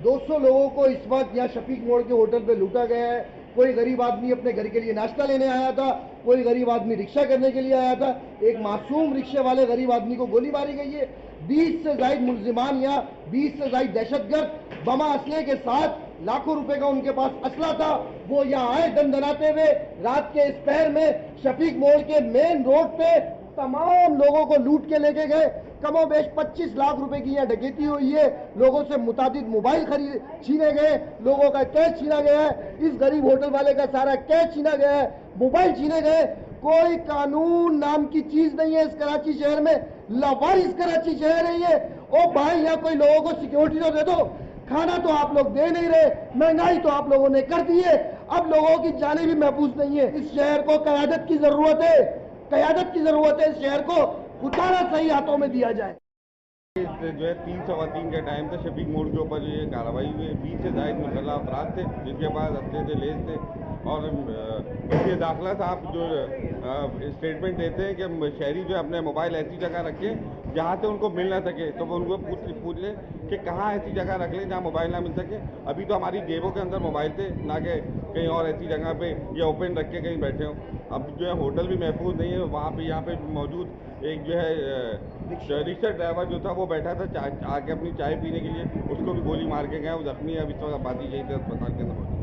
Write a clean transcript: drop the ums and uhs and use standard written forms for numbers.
200 लोगों को इस वक्त यहाँ शफीक मोड़ के होटल पे लूटा गया है। कोई गरीब आदमी अपने घर के लिए नाश्ता लेने आया था, कोई गरीब आदमी रिक्शा करने के लिए आया था। एक मासूम रिक्शे वाले गरीब आदमी को गोली मारी गई है। 20 से ज्यादा मुलजिमान या 20 से ज्यादा दहशतगर्द बमा असले के साथ, लाखों रुपए का उनके पास असला था, वो यहाँ आए दंदनाते हुए रात के इस पहर में शफीक मोड़ के मेन रोड पे तमाम लोगों को लूट के लेके गए। कमोबेश 25 लाख रुपए की यहाँ डकैती हुई है। लोगों से मुताबिक मोबाइल छीने गए, लोगों का कैश छीना गया है। इस गरीब होटल वाले का सारा कैश छीना गया है, मोबाइल छीने गए। कोई कानून नाम की चीज नहीं है इस कराची शहर में। लावारिस कराची शहर है ये। ओ भाई, यहाँ कोई लोगों को सिक्योरिटी तो दे दो। खाना तो आप लोग दे नहीं रहे, महंगाई तो आप लोगों ने कर दी है, अब लोगों की जानें भी महफूज नहीं है। इस शहर को क़यादत की जरूरत है, क़यादत की जरूरत है। इस शहर को उतारा सही हाथों में दिया जाए। जो है 3-3:15 के टाइम पे शफीक मोड़ के ऊपर ये कार्रवाई हुई। 20 से ज्यादा मुसल्लह अफराद थे जिनके पास हत्थे थे, लेस थे। और इसके दाखिला साहब जो स्टेटमेंट देते हैं कि शहरी जो अपने मोबाइल ऐसी जगह रखे जहाँ से उनको मिल ना सके, तो वो उनको पूछ ले कि कहाँ ऐसी जगह रख लें जहाँ मोबाइल ना मिल सके। अभी तो हमारी जेबों के अंदर मोबाइल थे, ना कि कहीं और ऐसी जगह पे या ओपन रख के कहीं बैठे हों। अब जो है होटल भी महफूज नहीं है वहाँ पे। यहाँ पे मौजूद एक जो है रिक्शा ड्राइवर जो था वो बैठा था आके अपनी चाय पीने के लिए, उसको भी गोली मार के गए। वो जख्मी है, अभी तो बाती यही थे अस्पताल के अंदर।